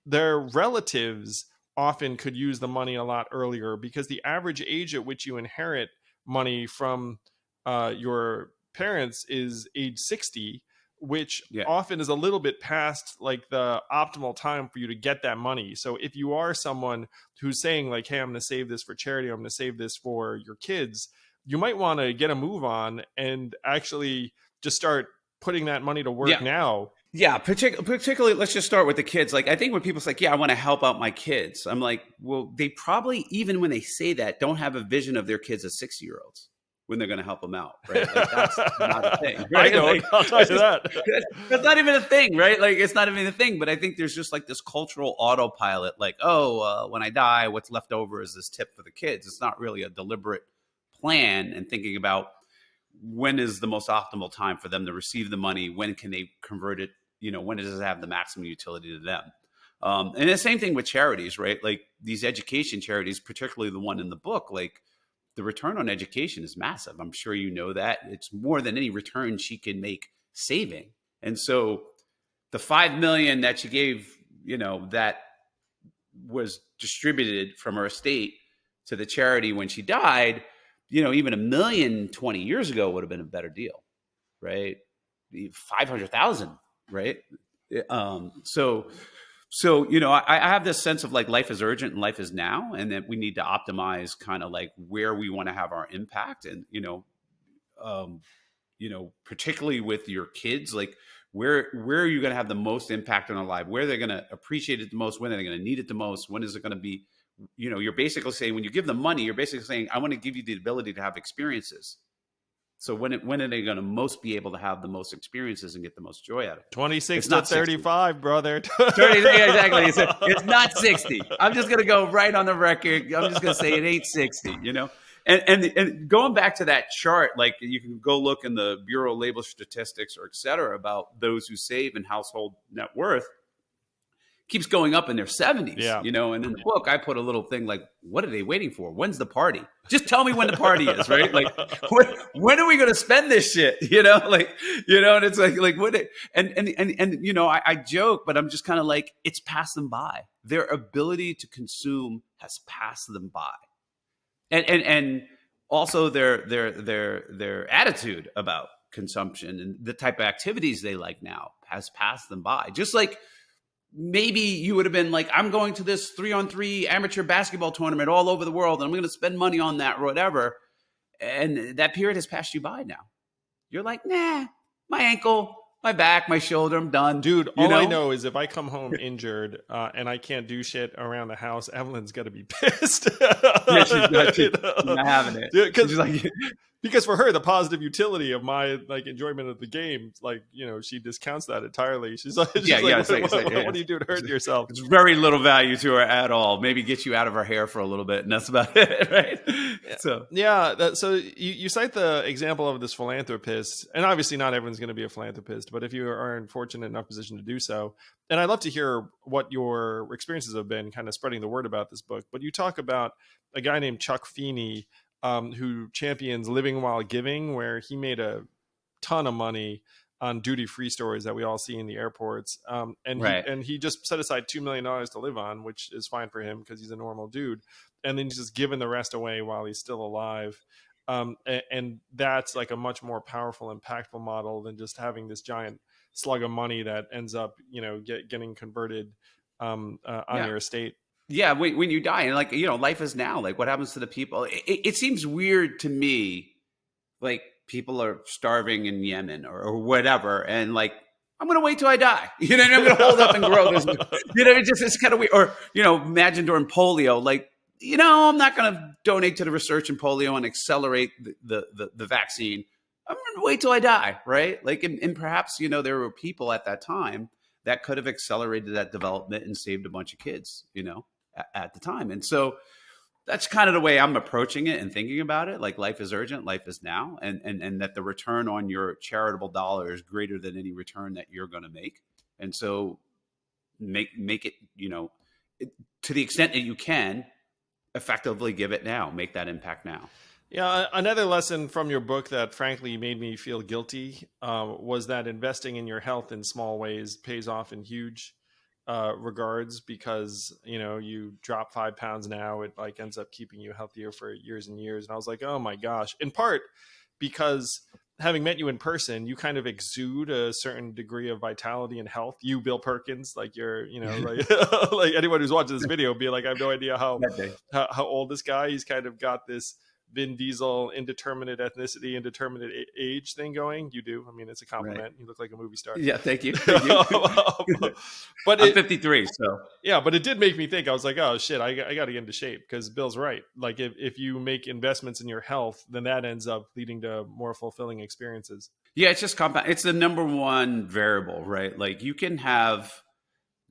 their relatives often could use the money a lot earlier, because the average age at which you inherit money from your parents is age 60, which Yeah. often is a little bit past like the optimal time for you to get that money. So if you are someone who's saying like, hey, I'm going to save this for charity, I'm going to save this for your kids, you might want to get a move on and actually just start putting that money to work Yeah. now. Yeah, particularly, let's just start with the kids. Like, I think when people say, "Yeah, I want to help out my kids," I'm like, well, they probably, even when they say that, don't have a vision of their kids as 60-year-olds when they're going to help them out, right? Like, that's not a thing, I right? don't. Like, I'll tell that's you just that. that's not even a thing, right? Like, it's not even a thing. But I think there's just like this cultural autopilot, like, oh, when I die, what's left over is this tip for the kids. It's not really a deliberate plan and thinking about when is the most optimal time for them to receive the money, when can they convert it, when does it have the maximum utility to them. And the same thing with charities, right? Like these education charities, particularly the one in the book, like the return on education is massive. I'm sure you know that. It's more than any return she can make saving. And so the 5 million that she gave, that was distributed from her estate to the charity when she died, even 1 million 20 years ago would have been a better deal, right? 500,000, right? I have this sense of like life is urgent and life is now, and that we need to optimize kind of like where we want to have our impact, and um, particularly with your kids, like where are you going to have the most impact on their life? Where they're going to appreciate it the most? When are they going to need it the most? When is it going to be? You're basically saying when you give them money, you're basically saying I want to give you the ability to have experiences. So when are they going to most be able to have the most experiences and get the most joy out of it? 26 It's to not 60. 35, brother. 30, yeah, exactly. It's not 60. I'm just going to go right on the record. I'm just going to say it ain't 60, And going back to that chart, like you can go look in the Bureau of Labor Statistics or et cetera about those who save and household net worth keeps going up in their 70s, Yeah. And in the book, I put a little thing like, what are they waiting for? When's the party? Just tell me when the party is, right? Like, when are we going to spend this shit? And it's like, what? I joke, but I'm just kind of like, it's passed them by. Their ability to consume has passed them by. And also their attitude about consumption and the type of activities they like now has passed them by. Just like, maybe you would have been like, I'm going to this 3-on-3 amateur basketball tournament all over the world, and I'm going to spend money on that or whatever. And that period has passed you by now. You're like, nah, my ankle, my back, my shoulder, I'm done. Dude, all I know is if I come home injured and I can't do shit around the house, Evelyn's going to be pissed. Yeah, she's not having it. She's like, because for her, the positive utility of my like enjoyment of the game, like, she discounts that entirely. She's like, what do you do to hurt yourself? It's very little value to her at all. Maybe get you out of her hair for a little bit, and that's about it, right? So you cite the example of this philanthropist, and obviously not everyone's going to be a philanthropist, but if you are in fortunate enough position to do so, and I'd love to hear what your experiences have been kind of spreading the word about this book. But you talk about a guy named Chuck Feeney, who champions living while giving, where he made a ton of money on duty-free stores that we all see in the airports. He just set aside $2 million to live on, which is fine for him because he's a normal dude. And then he's just giving the rest away while he's still alive. And that's like a much more powerful, impactful model than just having this giant slug of money that ends up, getting converted on your estate. Yeah, when you die, and like, life is now. Like, what happens to the people? It seems weird to me, like people are starving in Yemen or whatever, and like, I'm going to wait till I die. I'm going to hold up and grow this. It's kind of weird. Or imagine during polio, like, I'm not going to donate to the research in polio and accelerate the vaccine. I'm going to wait till I die, right? Like, and perhaps there were people at that time that could have accelerated that development and saved a bunch of kids, at the time. And so that's kind of the way I'm approaching it and thinking about it. Like, life is urgent, life is now, and that the return on your charitable dollar is greater than any return that you're going to make. And so make it, to the extent that you can, effectively give it now, make that impact now. Yeah, another lesson from your book that frankly made me feel guilty was that investing in your health in small ways pays off in huge regards, because you drop 5 pounds now, it like ends up keeping you healthier for years and years. And I was like, oh my gosh, in part because having met you in person, you kind of exude a certain degree of vitality and health. You, Bill Perkins, like you're, like like anyone who's watching this video be like, I have no idea That day. how old this guy. He's kind of got this Vin Diesel indeterminate ethnicity, indeterminate age thing going. You do. I mean, it's a Right. compliment. You look like a movie star. Yeah. Thank you. Thank you. But I'm it, 53. So yeah, but it did make me think. I was like, oh shit, I got to get into shape, because Bill's right. Like if you make investments in your health, then that ends up leading to more fulfilling experiences. yeah, it's just compound. It's the number one variable, right? Like you can have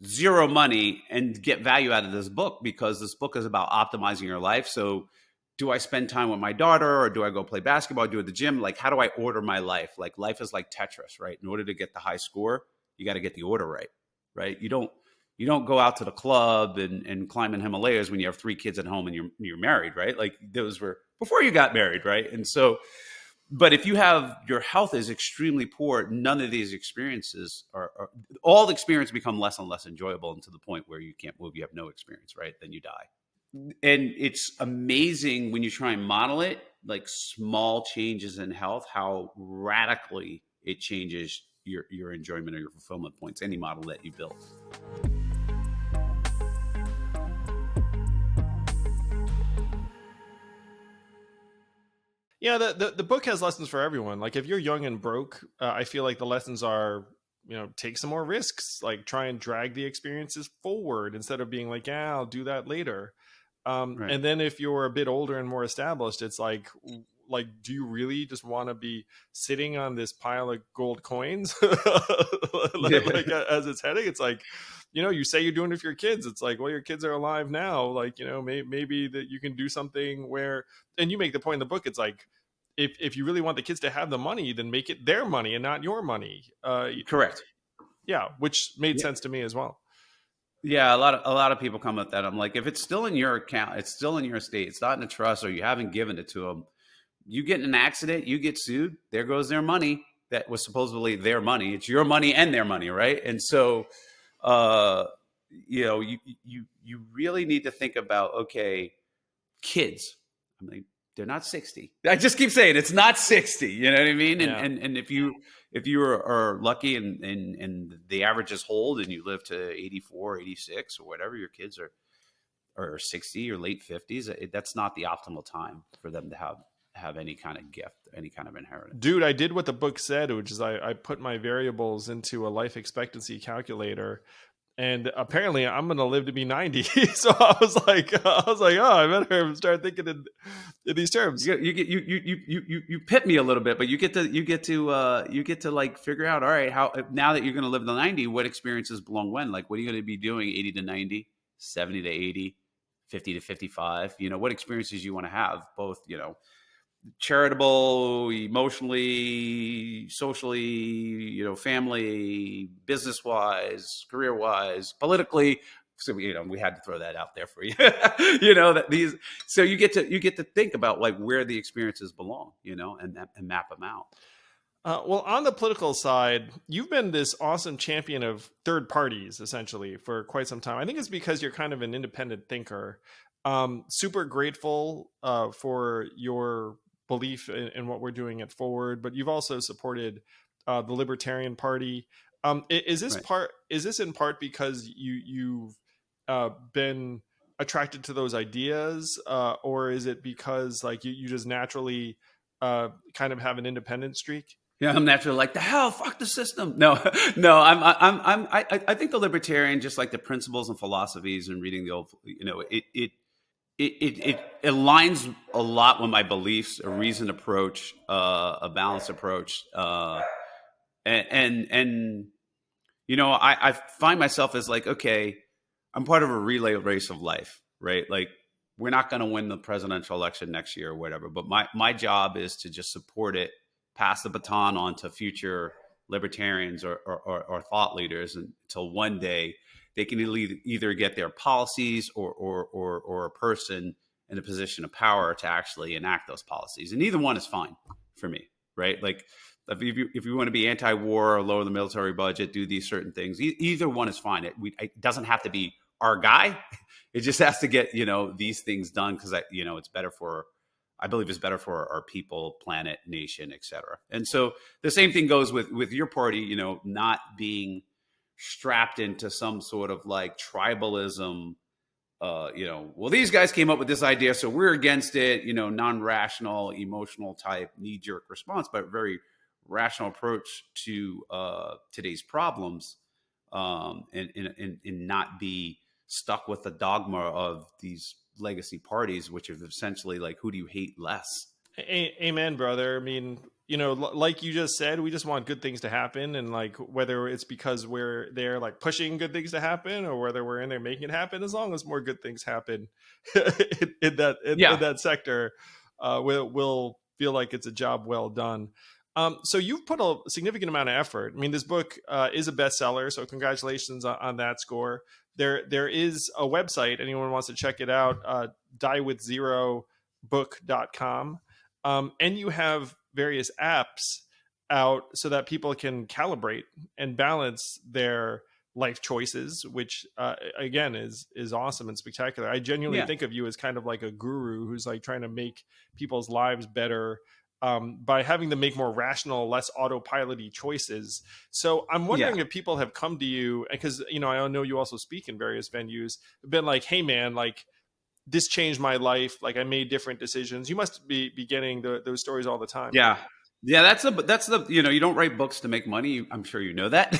zero money and get value out of this book because this book is about optimizing your life. So do I spend time with my daughter, or do I go play basketball, do at the gym? Like, how do I order my life? Like life is like Tetris, right? In order to get the high score, you got to get the order right, right? You don't go out to the club and climb in Himalayas when you have 3 kids at home and you're married, right? Like those were before you got married, right? And so, but if you have your health is extremely poor, none of these experiences are all the experience become less and less enjoyable, and to the point where you can't move, you have no experience, right? Then you die. And it's amazing when you try and model it, like small changes in health, how radically it changes your enjoyment or your fulfillment points, any model that you build. Yeah, the book has lessons for everyone. Like if you're young and broke, I feel like the lessons are, take some more risks, like try and drag the experiences forward instead of being like, yeah, I'll do that later. Right. And then if you're a bit older and more established, it's like, do you really just want to be sitting on this pile of gold coins like as it's heading? It's like, you say you're doing it for your kids. It's like, well, your kids are alive now. Like, maybe that you can do something where, and you make the point in the book. It's like, if you really want the kids to have the money, then make it their money and not your money. Correct. Yeah, which made Yeah. sense to me as well. Yeah, a lot of people come with that. I'm like, if it's still in your account, it's still in your estate, it's not in a trust, or you haven't given it to them. You get in an accident, you get sued. There goes their money that was supposedly their money. It's your money and their money, right? And so, uh, you really need to think about, okay, kids. I mean, they're not 60. I just keep saying it's not 60. You know what I mean? And Yeah. and if you are lucky and the averages hold and you live to 84, 86 or whatever, your kids are 60 or late 50s, that's not the optimal time for them to have any kind of gift, any kind of inheritance. Dude, I did what the book said, which is I put my variables into a life expectancy calculator, and apparently I'm going to live to be 90. So oh, I better start thinking in these terms. You pit me a little bit, but you get to like figure out, all right, how now that you're going to live to 90, what experiences belong when? Like, what are you going to be doing 80 to 90, 70 to 80, 50 to 55? What experiences you want to have, both, charitable, emotionally, socially, family, business wise, career wise, politically. So we had to throw that out there for you. That these. So you get to think about like where the experiences belong, and map them out. Well, on the political side, you've been this awesome champion of third parties essentially for quite some time. I think it's because you're kind of an independent thinker. Super grateful for your belief in what we're doing at Forward, but you've also supported the Libertarian Party. Is this Right. part? Is this in part because you've been attracted to those ideas, or is it because like you just naturally kind of have an independent streak? Yeah, I'm naturally like the hell, fuck the system. No, no, I think the libertarian, just like the principles and philosophies and reading the old, it aligns a lot with my beliefs, a reasoned approach, a balanced approach, and I find myself as like, okay, I'm part of a relay race of life, right? Like we're not going to win the presidential election next year or whatever, but my job is to just support it, pass the baton on to future libertarians or thought leaders until one day they can either get their policies or a person in a position of power to actually enact those policies. And either one is fine for me. right? Like if you want to be anti-war or lower the military budget, do these certain things. Either one is fine. It doesn't have to be our guy. It just has to get these things done because it's better for. I believe it's better for our people, planet, nation, etc. And so the same thing goes with your party. Not being strapped into some sort of like tribalism. Well, these guys came up with this idea, so we're against it. Non-rational, emotional type, knee-jerk response, but very rational approach to today's problems, and not be stuck with the dogma of these legacy parties, which is essentially like, who do you hate less? Amen, brother. I mean, like you just said, we just want good things to happen. And like, whether it's because we're there like pushing good things to happen or whether we're in there making it happen, as long as more good things happen in Yeah, that sector, we'll feel like it's a job well done. So you've put a significant amount of effort. I mean, this book is a bestseller, so congratulations on that score. There is a website. Anyone wants to check it out, diewithzerobook.com. And you have various apps out so that people can calibrate and balance their life choices, which again is awesome and spectacular. I genuinely yeah, think of you as kind of like a guru who's like trying to make people's lives better by having them make more rational, less autopilot-y choices. So I'm yeah. wondering if people have come to you, because I know you also speak in various venues, been like, "Hey, man, like." This changed my life. Like I made different decisions. You must be getting those stories all the time. Yeah. Yeah, that's the you don't write books to make money. I'm sure you know that,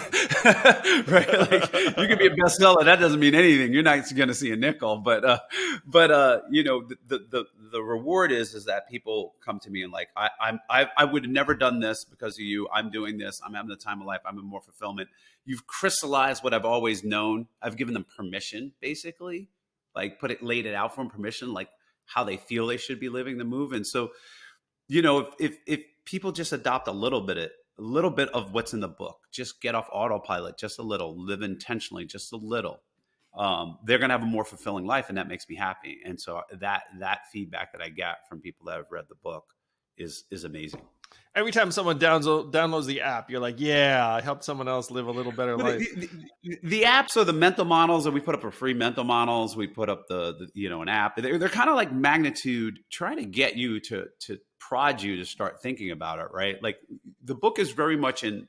right? Like you can be a bestseller, that doesn't mean anything. You're not going to see a nickel, but the reward is that people come to me and like I would have never done this because of you. I'm doing this. I'm having the time of life. I'm in more fulfillment. You've crystallized what I've always known. I've given them permission, basically, like laid it out for them, permission, like how they feel they should be living the move, and so if people just adopt a little bit of what's in the book, just get off autopilot just a little, live intentionally just a little, they're going to have a more fulfilling life, and that makes me happy. And so that feedback that I get from people that have read the book is amazing. Every time someone downloads the app, you're like, yeah, I helped someone else live a little better Well, life. the apps are the mental models, and we put up a free mental models. We put up an app. They're kind of like magnitude, trying to get you to prod you to start thinking about it, right? Like the book is very much in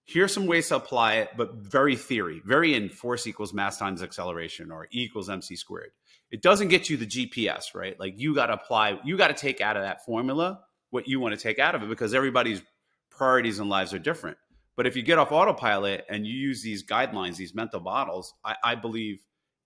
here's some ways to apply it, but very theory, very in force equals mass times acceleration or E equals mc squared. It doesn't get you the GPS, right? Like you got to apply, you got to take out of that formula what you want to take out of it, because everybody's priorities in lives are different. But if you get off autopilot and you use these guidelines, these mental models, I believe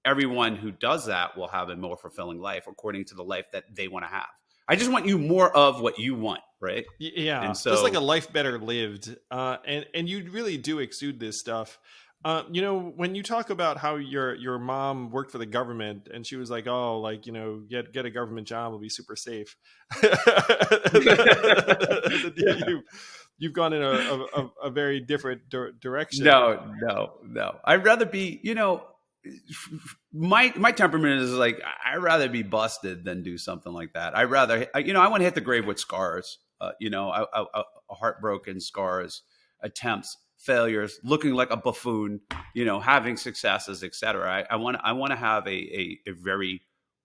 everyone who does that will have a more fulfilling life according to the life that they want to have. I just want you more of what you want, right? Yeah, And just like a so, life better lived. And you really do exude this stuff. When you talk about how your mom worked for the government and she was like, oh, like, get a government job, will be super safe. yeah. You've gone in a very different direction. No, no, no. I'd rather be, my temperament is like I'd rather be busted than do something like that. I'd rather, I want to hit the grave with scars, heartbroken scars, attempts, failures, looking like a buffoon, having successes, etc. I want to have a very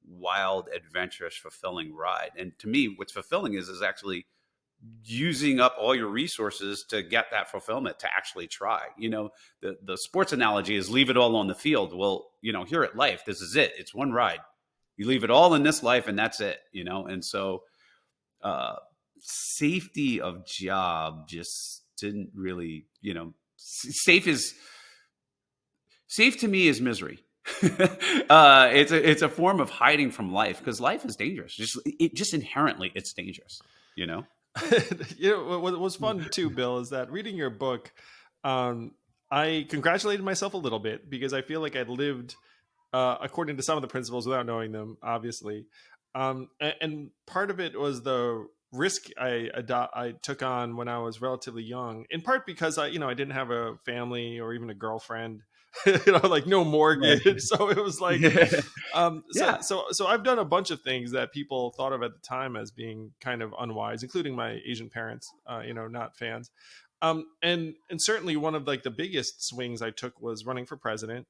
wild, adventurous, fulfilling ride. And to me, what's fulfilling is actually using up all your resources to get that fulfillment, to actually try. The sports analogy is leave it all on the field. Well, here at life, this is it. It's one ride. You leave it all in this life and that's it, and so uh safety of job just didn't really, safe to me is misery. It's a form of hiding from life, because life is dangerous. Just inherently it's dangerous, you know. What was fun too, Bill, is that reading your book, um, I congratulated myself a little bit because I feel like I lived according to some of the principles without knowing them, obviously. And part of it was the risk I took on when I was relatively young, in part because I didn't have a family or even a girlfriend. like no Right. mortgage. So it was like, Yeah. so I've done a bunch of things that people thought of at the time as being kind of unwise, including my Asian parents, not fans. And certainly one of like the biggest swings I took was running for president.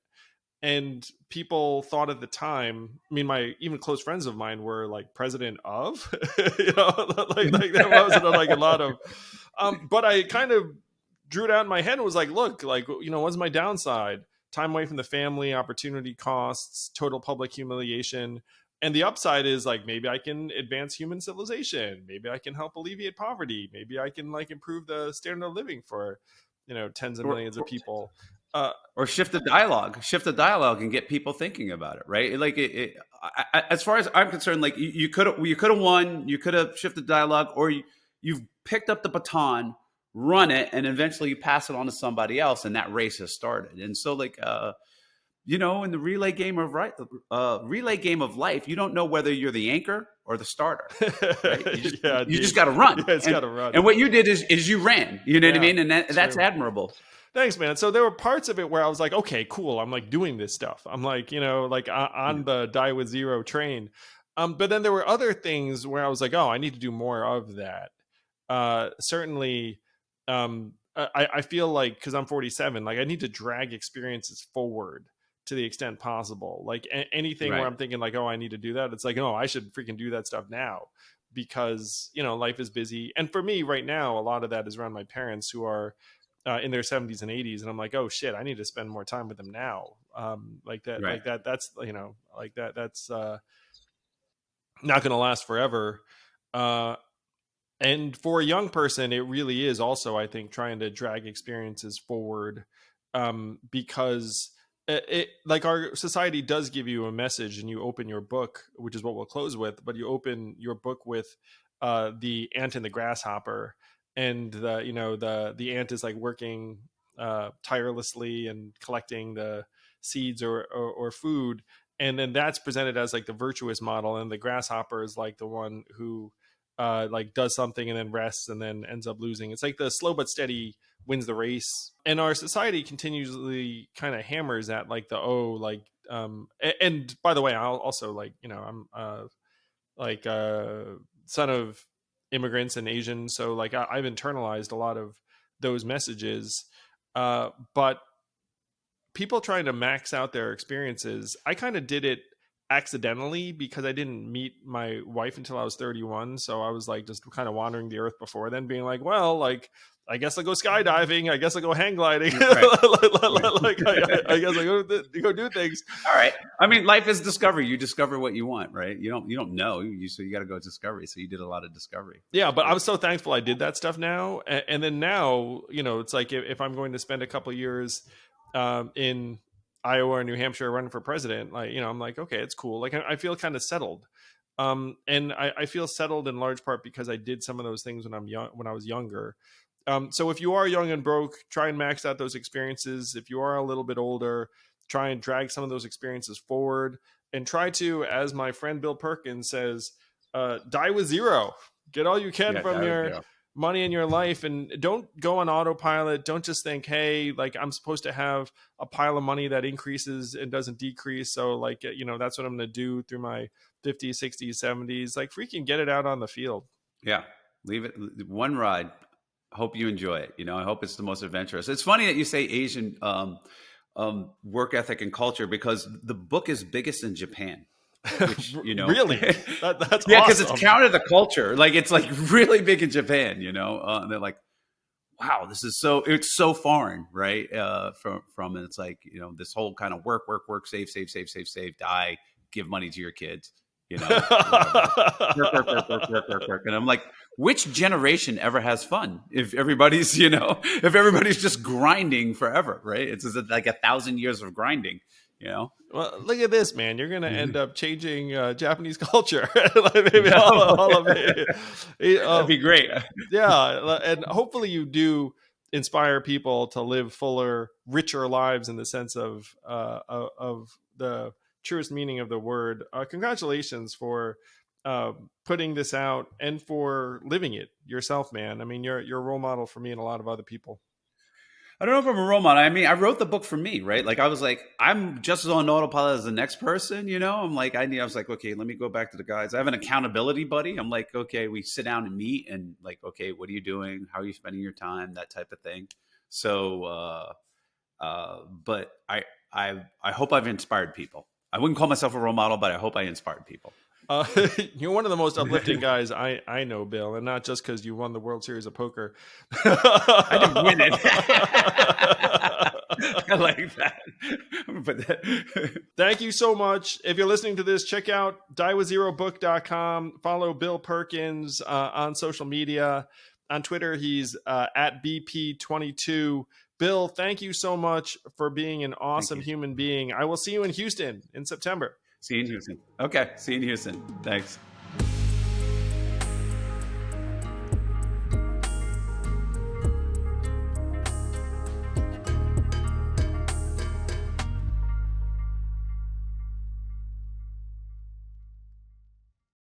And people thought at the time, I mean, my even close friends of mine were like, president of, like that wasn't like a lot of, but I kind of drew it out in my head and was like, look, like, what's my downside? Time away from the family, opportunity costs, total public humiliation. And the upside is like, maybe I can advance human civilization. Maybe I can help alleviate poverty. Maybe I can like improve the standard of living for, tens of Or, millions of or people. Uh, or shift the dialogue and get people thinking about it, right? Like as far as I'm concerned, like you could have won, you could have shifted the dialogue, or you've picked up the baton, run it, and eventually you pass it on to somebody else, and that race has started. And so, like, in the relay game of life, you don't know whether you're the anchor or the starter, right? You just yeah, you just dude. got to run, Yeah, it's got and to run. and what you did is you ran. You know what I Yeah, mean? And it's that's true. admirable. Thanks, man. So there were parts of it where I was like, okay, cool. I'm like doing this stuff. I'm like, like Yeah. on the Die with Zero train. But then there were other things where I was like, oh, I need to do more of that. Certainly, I feel like because I'm 47, like I need to drag experiences forward to the extent possible. Like anything where Right. I'm thinking like, oh, I need to do that. It's like, no, I should freaking do that stuff now because life is busy. And for me right now, a lot of that is around my parents who are in their 70s and 80s, and I'm like, oh shit, I need to spend more time with them now. Like that, Right. that's like that's not going to last forever. Uh, and for a young person, it really is also, I think, trying to drag experiences forward, because like our society does give you a message, and you open your book, which is what we'll close with, but you open your book with the ant and the grasshopper, and the ant is like working tirelessly and collecting the seeds or food, and then that's presented as like the virtuous model, and the grasshopper is like the one who like does something and then rests and then ends up losing. It's like the slow but steady wins the race. And our society continuously kind of hammers at like the and by the way, I'll also like I'm like son of immigrants and Asian, so like I've internalized a lot of those messages. But people trying to max out their experiences, I kind of did it accidentally because I didn't meet my wife until I was 31. So I was like just kind of wandering the earth before then, being like, well, like I guess I'll go skydiving. I guess I'll go hang gliding. Right. Right. Like I guess I go do things. All right. I mean, life is discovery. You discover what you want, right? You don't know. So you got to go discovery. So you did a lot of discovery. Yeah, That's but I'm great. so thankful I did that stuff now. And then now, it's like if I'm going to spend a couple years in Iowa or New Hampshire running for president, like, I'm like, okay, it's cool. Like I feel kind of settled. And I feel settled in large part because I did some of those things when I was younger. So if you are young and broke, try and max out those experiences. If you are a little bit older, try and drag some of those experiences forward, and try to, as my friend Bill Perkins says, die with zero. Get all you can Yeah. from That was your zero. money in your life, and don't go on autopilot. Don't just think, hey, like I'm supposed to have a pile of money that increases and doesn't decrease. So like, that's what I'm going to do through my 50s, 60s, 70s. Like freaking get it out on the field. Yeah. Leave it one ride. Hope you enjoy it. I hope it's the most adventurous. It's funny that you say Asian work ethic and culture because the book is biggest in Japan, which Really? That's yeah, because it's awesome. counter the culture. Like it's like really big in Japan. And they're like, wow, it's so foreign, right? From and it's like this whole kind of work, save, save, save, save, save, die, give money to your kids, whatever, work, and I'm like, which generation ever has fun if everybody's if everybody's just grinding forever, right? It's like 1,000 years of grinding, you know. Well, look at this, man. You're going to end up changing Japanese culture. Like maybe No, all of it. that'd be great. Yeah. And hopefully you do inspire people to live fuller, richer lives in the sense of the truest meaning of the word. Congratulations for putting this out and for living it yourself, man. I mean, you're a role model for me and a lot of other people. I don't know if I'm a role model. I mean, I wrote the book for me, right? Like, I was like, I'm just as on autopilot as the next person, you know? I'm like, I was like, okay, let me go back to the guys. I have an accountability buddy. I'm like, okay, we sit down and meet and like, okay, what are you doing? How are you spending your time? That type of thing. So, but I hope I've inspired people. I wouldn't call myself a role model, but I hope I inspired people. Uh, you're one of the most uplifting guys I know, Bill, and not just because you won the World Series of Poker. I didn't win it. I like that. But Thank you so much. If you're listening to this, check out diewithzerobook.com. Follow Bill Perkins on social media. On Twitter, he's at BP22. Bill, thank you so much for being an thank awesome you. human being. I will see you in Houston in September. See you in Houston. Okay. See you in Houston. Thanks.